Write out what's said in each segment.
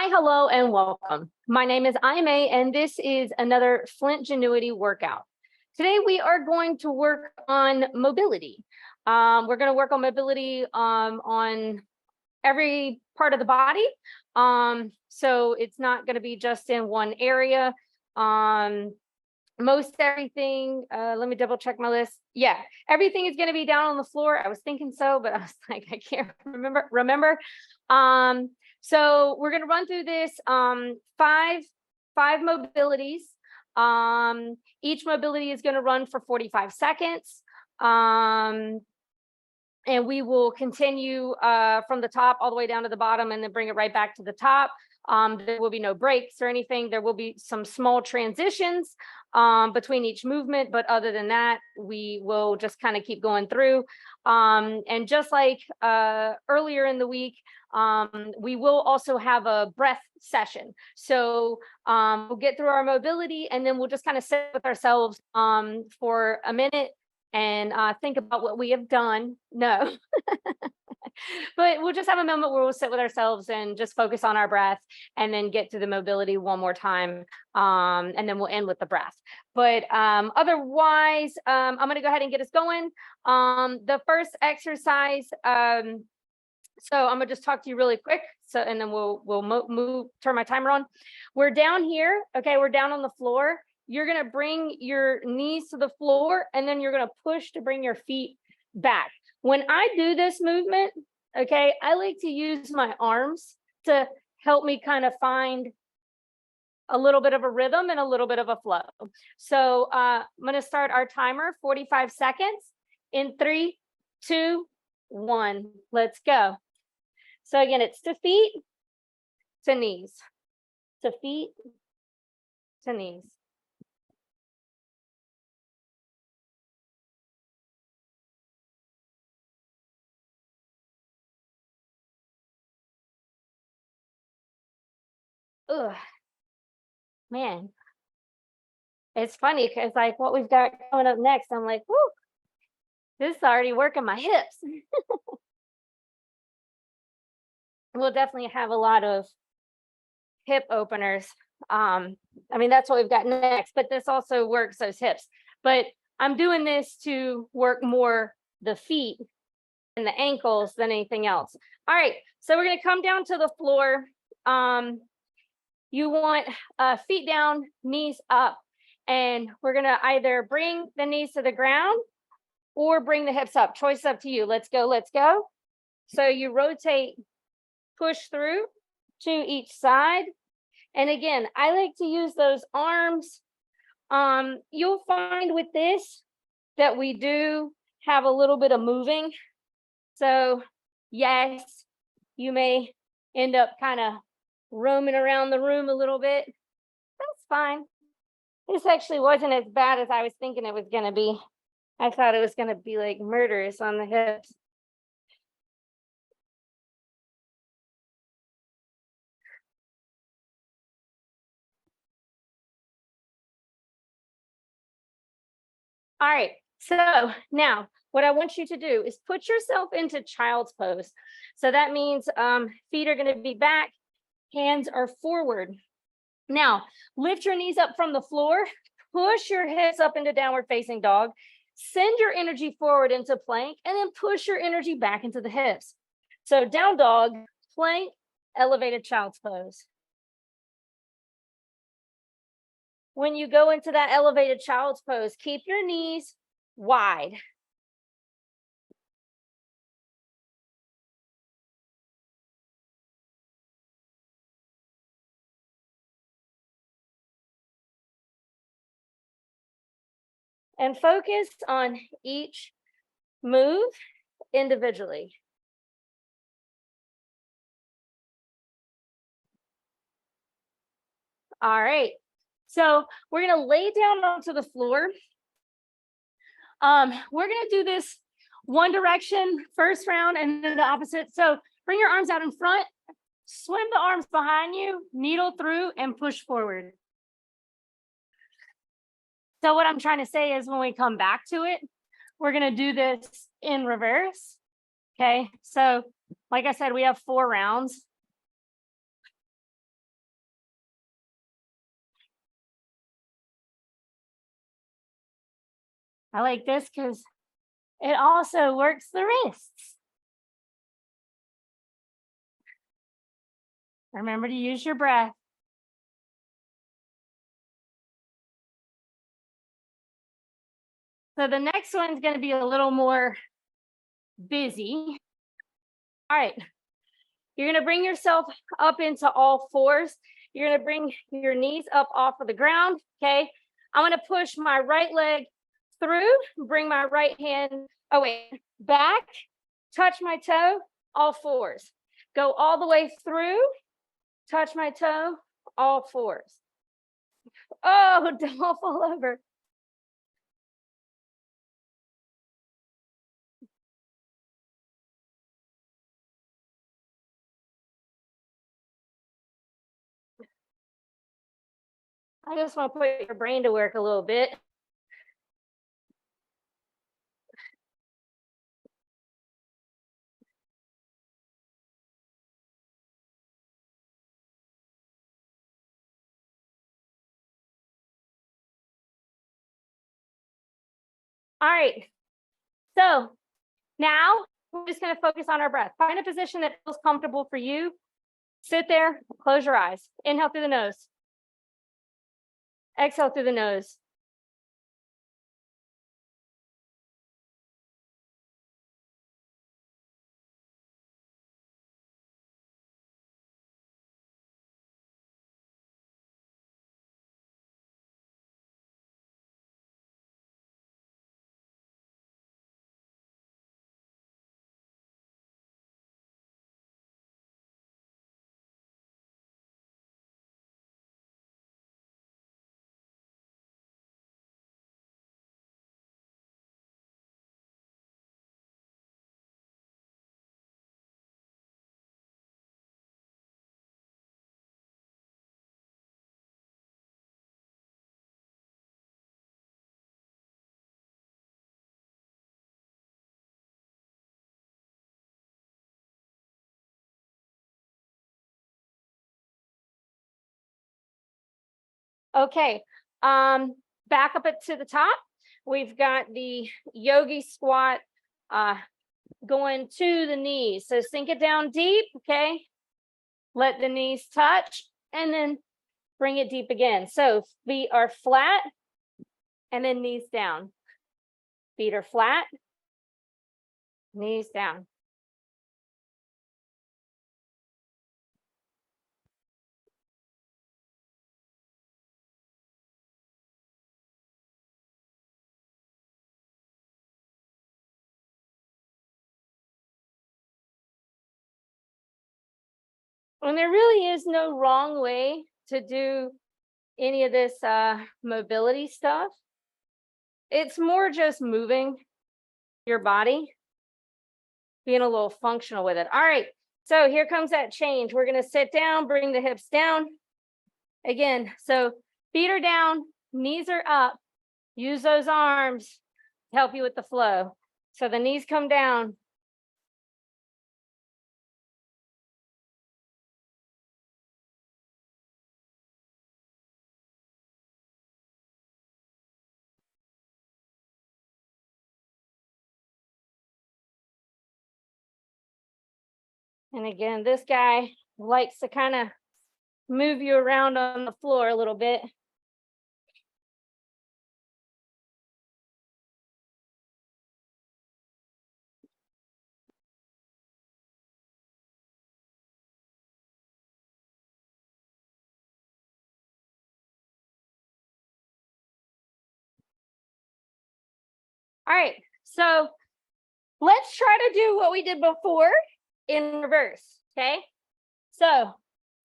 Hi, hello, and welcome. My name is Aime, and this is another Flint Genuity workout. Today, we are going to work on mobility. We're going to work on mobility on every part of the body. So it's not going to be just in one area. Most everything, let me double check my list. Yeah, everything is going to be down on the floor. I was thinking so, but I was like, I can't remember. So we're going to run through this five mobilities. Each mobility is going to run for 45 seconds. And we will continue from the top all the way down to the bottom and then bring it right back to the top. There will be no breaks or anything. There will be some small transitions between each movement, but other than that, we will just kind of keep going through. And just like earlier in the week, we will also have a breath session. So we'll get through our mobility and then we'll just kind of sit with ourselves for a minute and think about what we have done. No. But we'll just have a moment where we'll sit with ourselves and just focus on our breath and then get to the mobility one more time. And then we'll end with the breath. But otherwise, I'm going to go ahead and get us going. The first exercise, so I'm going to just talk to you really quick. So, and then we'll turn my timer on. We're down here. Okay, we're down on the floor. You're going to bring your knees to the floor and then you're going to push to bring your feet back. When I do this movement, okay, I like to use my arms to help me kind of find a little bit of a rhythm and a little bit of a flow. So I'm going to start our timer, 45 seconds in 3, 2, 1. Let's go. So again, it's to feet, to knees, to feet, to knees. Ugh, man, it's funny because like what we've got coming up next, I'm like, whoo, this is already working my hips. We'll definitely have a lot of hip openers. I mean, that's what we've got next, but this also works those hips. But I'm doing this to work more the feet and the ankles than anything else. All right, so we're going to come down to the floor. You want feet down, knees up, and we're going to either bring the knees to the ground or bring the hips up. Choice up to you. Let's go, let's go. So you rotate, push through to each side. And again, I like to use those arms. You'll find with this that we do have a little bit of moving. So yes, you may end up kind of roaming around the room a little bit. That's fine. This actually wasn't as bad as I was thinking it was going to be. I thought it was going to be like murderous on the hips. All right, so now what I want you to do is put yourself into child's pose. So that means feet are going to be back, hands are forward. Now, lift your knees up from the floor, push your hips up into downward facing dog, send your energy forward into plank, and then push your energy back into the hips. So down dog, plank, elevated child's pose. When you go into that elevated child's pose, keep your knees wide. And focus on each move individually. All right, so we're going to lay down onto the floor. We're going to do this one direction first round and then the opposite. So bring your arms out in front, swim the arms behind you, needle through, and push forward. So what I'm trying to say is when we come back to it, we're going to do this in reverse. Okay, so like I said, we have 4 rounds. I like this because it also works the wrists. Remember to use your breath. So the next one's going to be a little more busy. All right. You're going to bring yourself up into all fours. You're going to bring your knees up off of the ground. Okay. I'm going to push my right leg through, bring my right hand, back, touch my toe, all fours. Go all the way through, touch my toe, all fours. Oh, don't fall over. I just want to put your brain to work a little bit. All right. So now we're just going to focus on our breath. Find a position that feels comfortable for you. Sit there, close your eyes. Inhale through the nose. Exhale through the nose. Okay. Back up it to the top. We've got the yogi squat going to the knees. So sink it down deep. Okay. Let the knees touch and then bring it deep again. So feet are flat and then knees down. Feet are flat, knees down. And there really is no wrong way to do any of this mobility stuff. It's more just moving your body, being a little functional with it. All right. So here comes that change. We're going to sit down, bring the hips down. Again, so feet are down, knees are up. Use those arms to help you with the flow. So the knees come down. And again, this guy likes to kind of move you around on the floor a little bit. All right, so let's try to do what we did before in reverse, okay? So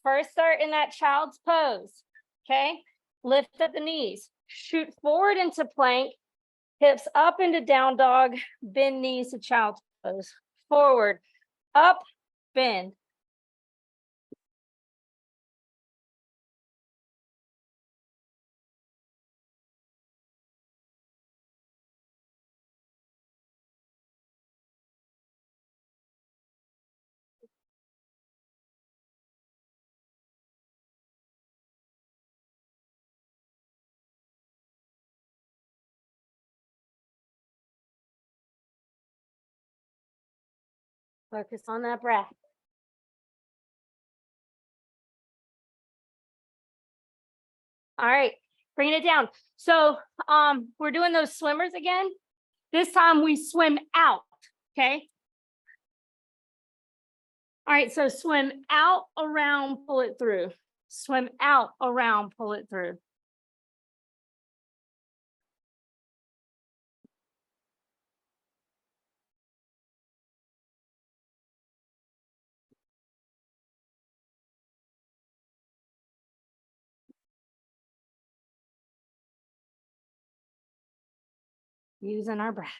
first start in that child's pose, okay? Lift up the knees, shoot forward into plank, hips up into down dog, bend knees to child's pose. Forward, up, bend. Focus on that breath. All right, bringing it down. So we're doing those swimmers again. This time we swim out, okay? All right, so swim out, around, pull it through. Swim out, around, pull it through. Using our breath.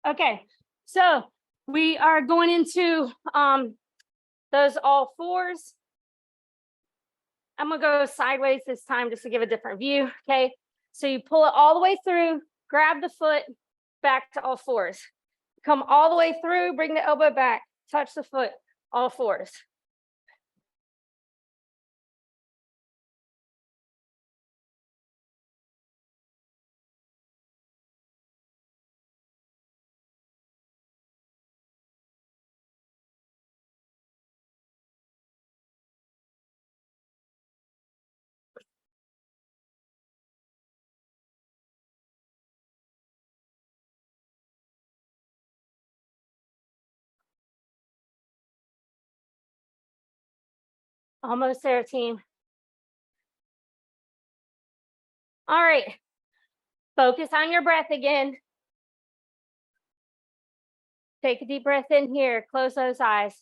Okay, so we are going into those all fours. I'm gonna go sideways this time just to give a different view, okay? So you pull it all the way through, grab the foot, back to all fours. Come all the way through, bring the elbow back, touch the foot, all fours. Almost there, team. All right, focus on your breath again. Take a deep breath in here, close those eyes.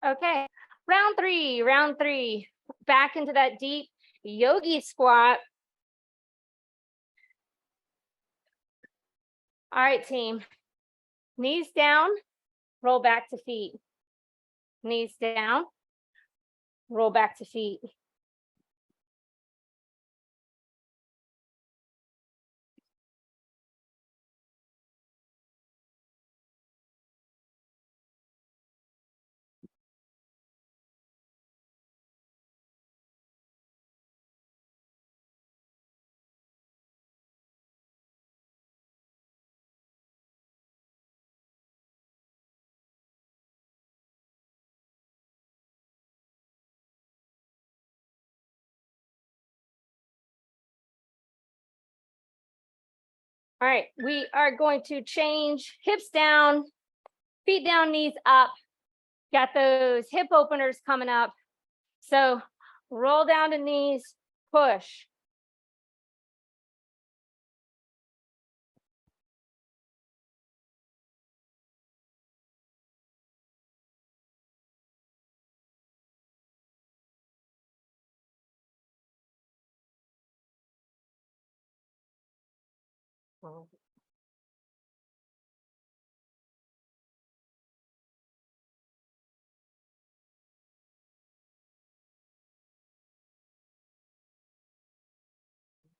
Okay, round three. Back into that deep yogi squat. All right, team. Knees down, roll back to feet. Knees down, roll back to feet. All right, we are going to change hips down, feet down, knees up. Got those hip openers coming up. So roll down to knees, push.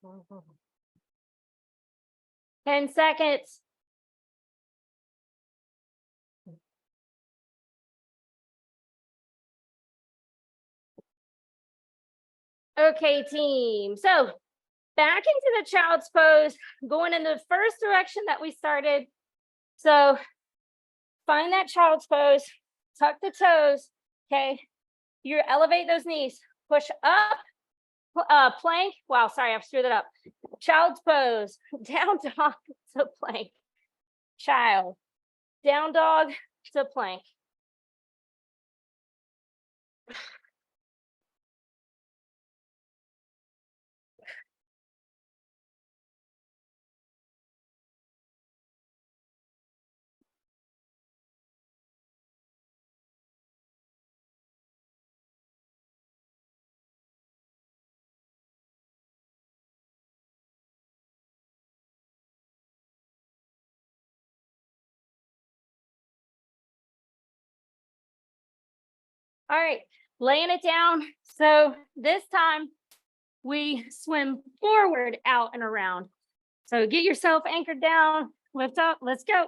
Mm-hmm. 10 seconds. Okay, team. So back into the child's pose, going in the first direction that we started. So find that child's pose, tuck the toes, okay? You elevate those knees, push up, plank. Wow, sorry, I've screwed it up. Child's pose, down dog to plank. Child, down dog to plank. All right, laying it down. So this time we swim forward, out and around. So get yourself anchored down, lift up, let's go.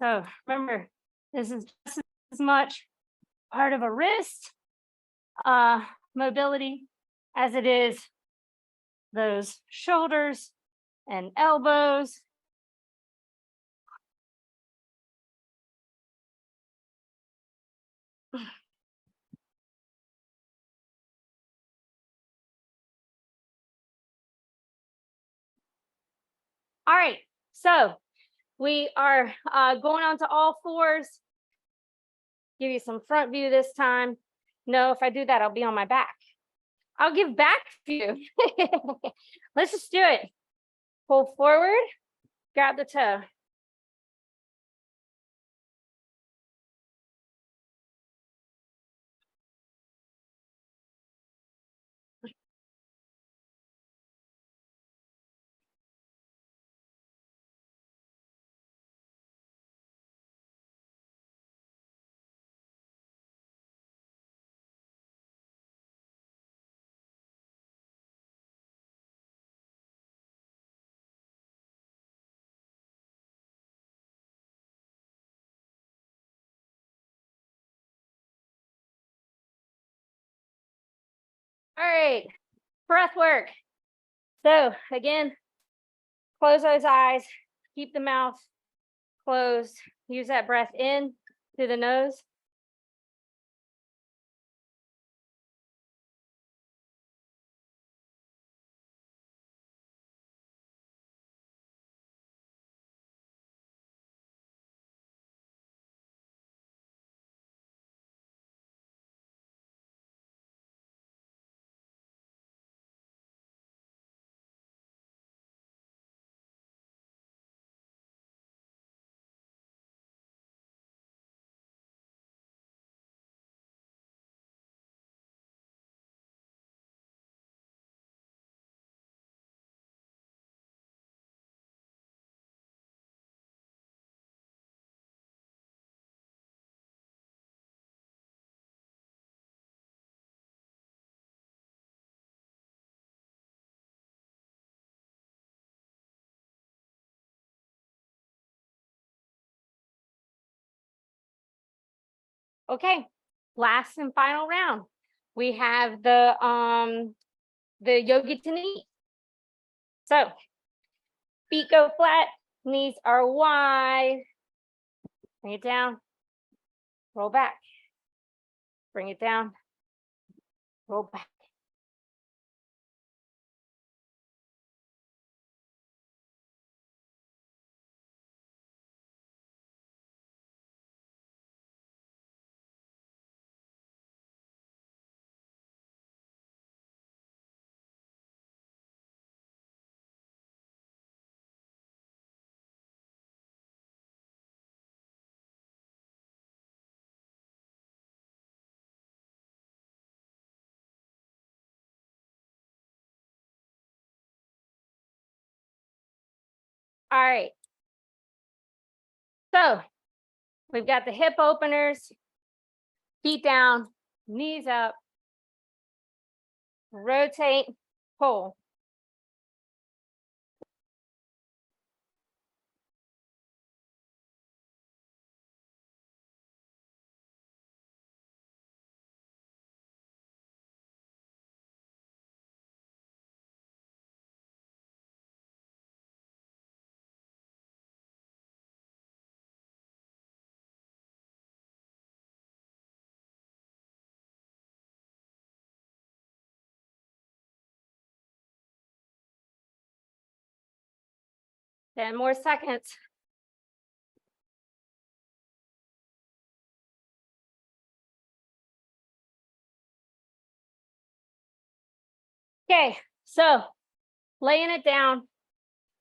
So remember, this is just as much part of a wrist mobility as it is those shoulders and elbows. All right, so we are going on to all fours. Give you some front view this time. No, if I do that, I'll be on my back. I'll give back view. Let's just do it. Pull forward, grab the toe. All right, breath work. So again, close those eyes, keep the mouth closed. Use that breath in through the nose. Okay, last and final round. We have the yogi to knee. So feet go flat, knees are wide. Bring it down, roll back. Bring it down, roll back. All right. So we've got the hip openers, feet down, knees up, rotate, pull. Ten more seconds. Okay, so laying it down.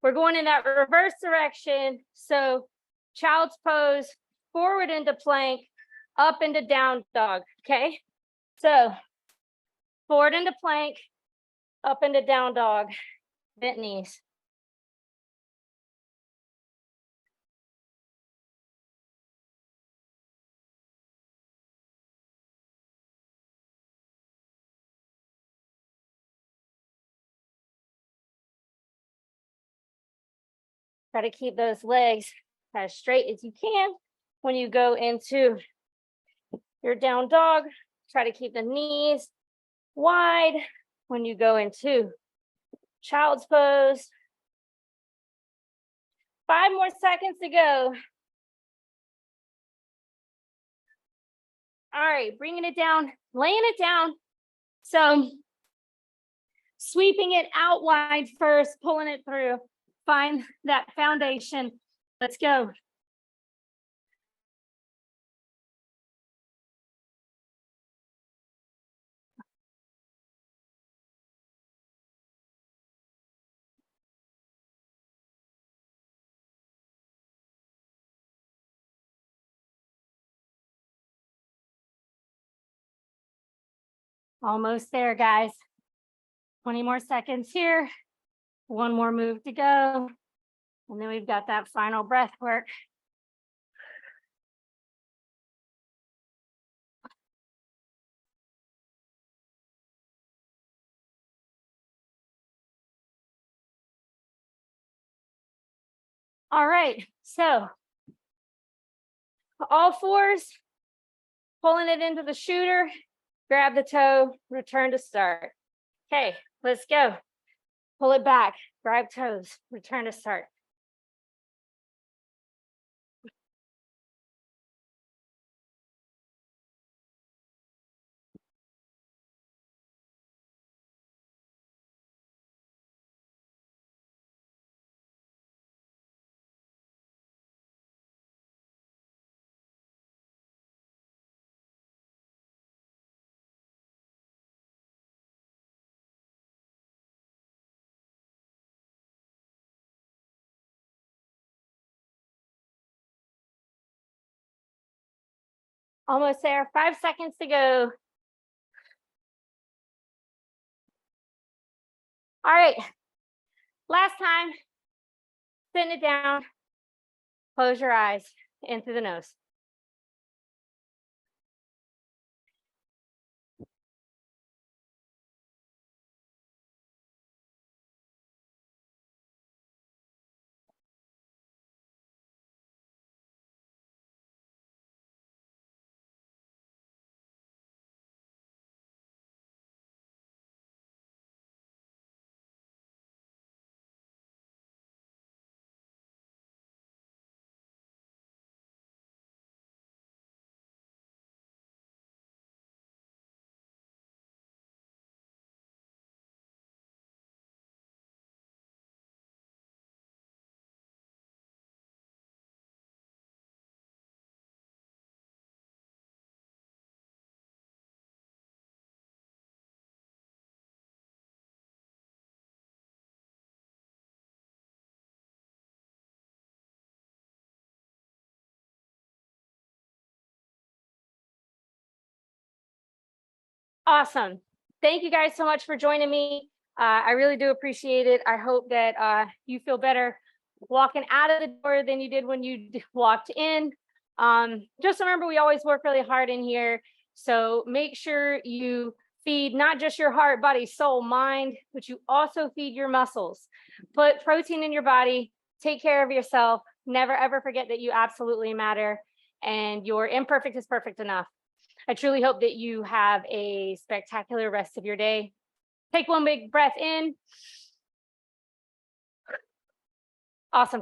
We're going in that reverse direction. So child's pose, forward into plank, up into down dog. Okay, so forward into plank, up into down dog, bent knees. Try to keep those legs as straight as you can when you go into your down dog. Try to keep the knees wide when you go into child's pose. 5 more seconds to go. All right, bringing it down, laying it down. So sweeping it out wide first, pulling it through. Find that foundation. Let's go. Almost there, guys. 20 more seconds here. 1 more move to go. And then we've got that final breath work. All right, so all fours, pulling it into the shooter, grab the toe, return to start. Okay, let's go. Pull it back, grab toes, return to start. Almost there, 5 seconds to go. All right, last time, sitting it down, close your eyes, in through the nose. Awesome. Thank you guys so much for joining me. I really do appreciate it. I hope that you feel better walking out of the door than you did when you walked in. Just remember, we always work really hard in here. So make sure you feed not just your heart, body, soul, mind, but you also feed your muscles. Put protein in your body, take care of yourself. Never, ever forget that you absolutely matter and your imperfect is perfect enough. I truly hope that you have a spectacular rest of your day. Take one big breath in. Awesome.